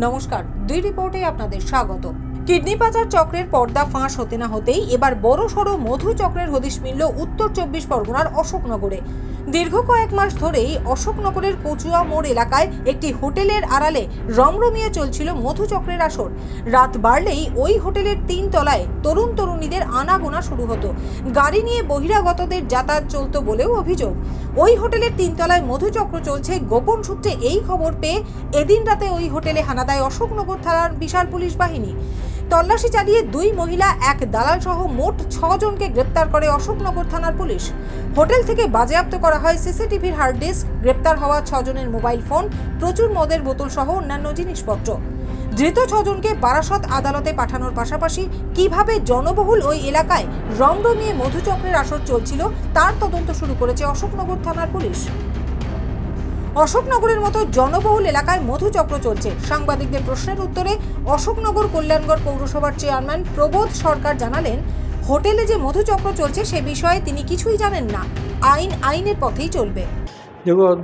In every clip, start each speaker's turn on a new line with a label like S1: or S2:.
S1: নমস্কার, দুই রিপোর্টে আপনাদের স্বাগত। কিডনি পাচার চক্রের পর্দা ফাঁস হতে না হতেই এবার বড়সড় মধু চক্রের হদিশ মিলল উত্তর 24 পরগনার অশোকনগরে। দীর্ঘ কয়েক মাস ধরেই অশোকনগরের কচুয়া মোড় এলাকায় একটি হোটেলের আড়ালে রমরমিয়ে চলছিল মধু চক্রের আসর। রাত বাড়লেই ওই হোটেলের 3 তলায় তরুণ তরুণীদের আনাগোনা শুরু হতো। গাড়ি নিয়ে বহিরাগতদের যাতায়াত চলত বলেও অভিযোগ। ওই হোটেলের 3 তলায় মধু চক্র চলছে গোপন সূত্রে এই খবর পেয়ে এদিন রাতে ওই হোটেলে হানা দেয় অশোকনগর থানার বিশাল পুলিশ বাহিনী। তল্লাশি চালিয়ে 2 মহিলা, 1 দালাল সহ মোট 6 জনকে গ্রেপ্তার করে অশোকনগর থানার পুলিশ। হোটেল থেকে বাজেয়াপ্ত করা হয় সিসিটিভির হার্ড ডিস্ক, গ্রেপ্তার হওয়া 6 জনের মোবাইল ফোন, প্রচুর মদের বোতল সহ অন্যান্য জিনিসপত্র। ধৃত 6 জনকে বারাসত আদালতে পাঠানোর পাশাপাশি কিভাবে জনবহুল ওই এলাকায় রমরমিয়ে মধুচক্রের আসর চলছিল তার তদন্ত শুরু করেছে অশোকনগর থানার পুলিশ। অশোকনগরের মতো জনবহুল এলাকায় মধুচক্র চলছে। সাংবাদিকদের প্রশ্নের উত্তরে অশোকনগর কল্যাণগড় পৌরসভার চেয়ারম্যান প্রবোধ সরকার জানালেন, হোটেলে যে মধুচক্র চলছে সে বিষয়ে তিনি কিছুই জানেন না। আইনের পথেই চলবে।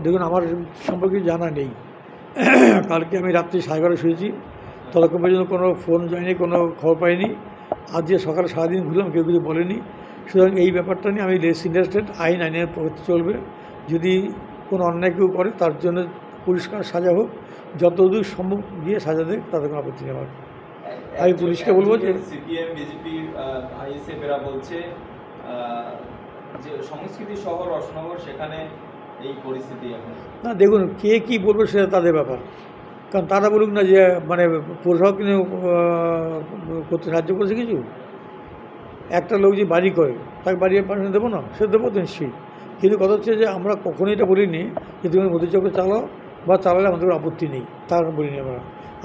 S2: দেখুন আমার সম্পর্কে জানা নেই। কালকে আমি রাত্রি 11:30 শুয়েছি, ততক্ষণ পর্যন্ত কোনো ফোন যায়নি, কোনো খবর পাইনি। আজ যে সকালে সারাদিন ঘুরলাম, কেউ কিছু বলেনি। সুতরাং এই ব্যাপারটা নিয়ে আমি লেস ইন্টারেস্টেড। আইনের পথে চলবে। যদি কোনো অন্যায় কেউ করে তার জন্য পরিষ্কার সাজা হোক, যতদূর সম্ভব দিয়ে সাজা দেয়, তাতে কোনো আপত্তি নেই আমার। আমি পুলিশকে বলবো যে
S3: সিপিএম, বিজেপি, আইএসএফ এরা বলছে যে সংস্কৃতি শহর অশোকনগর, সেখানে এই পরিস্থিতি এখন।
S2: না, দেখুন কে কী বলবে সেটা তাদের ব্যাপার। কারণ তারা বলুক না যে মানে পৌরসভা কিনে করতে সাহায্য করেছে কিছু। একটা লোক যে বাড়ি করে তাকে বাড়ি পারমিশন দেবো না? সে দেবো তো নিশ্চয়ই। কিন্তু কথা হচ্ছে যে আমরা কখনোই এটা বলিনি যে তুমি মধুচক্র চালাও বা চালালে আমাদের কোনো আপত্তি নেই, তার বলিনি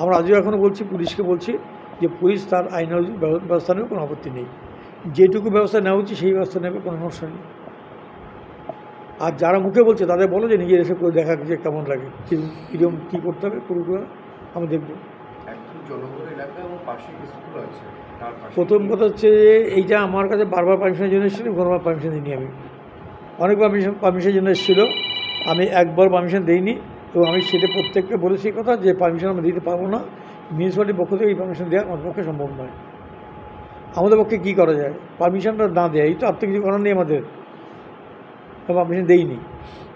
S2: আমরা আজও এখনও বলছি, পুলিশকে বলছি যে পুলিশ তার আইনের ব্যবস্থা নেবে, কোনো আপত্তি নেই। যেটুকু ব্যবস্থা নেওয়া উচিত সেই ব্যবস্থা নেবে, কোনো সমস্যা নেই। আর যারা মুখে বলছে তাদের বলো যে নিজের এসে করে দেখা যে কেমন লাগে, কীরকম কী করতে হবে করুক, আমি দেখবো। প্রথম কথা হচ্ছে যে এইটা আমার কাছে বারবার পারমিশনের জন্য এসেছিল, কোনোবার পারমিশন দিইনি। আমি অনেকবার পারমিশনের জন্য এসেছিলো, আমি একবার পারমিশন দিইনি। এবং আমি সেটা প্রত্যেককে বলেছি কথা যে পারমিশন আমি দিতে পারবো না, মিউনিসিপ্যালিটির পক্ষ থেকে এই পারমিশন দেওয়া আমার পক্ষে সম্ভব নয়। আমাদের পক্ষে কী করা যায়? পারমিশনটা না দেয়, এই তো আর তো কিছু করার নেই আমাদের। পারমিশন দেইনি,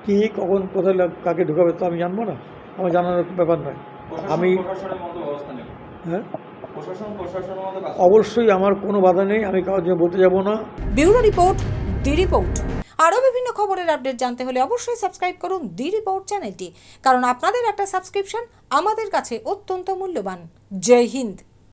S2: কী কখন কোথায় কাকে ঢুকাবে তো আমি জানবো না, আমার জানার ব্যাপার নয়। আমি হ্যাঁ অবশ্যই আমার কোনো বাধা নেই, আমি কারোর জন্য বলতে যাবো না।
S1: ব্যুরো রিপোর্ট, দি রিপোর্ট। আরও বিভিন্ন খবরের আপডেট জানতে হলে অবশ্যই সাবস্ক্রাইব করুন দি রিপোর্ট চ্যানেলটি, কারণ আপনাদের একটা সাবস্ক্রিপশন আমাদের কাছে অত্যন্ত মূল্যবান। জয় হিন্দ।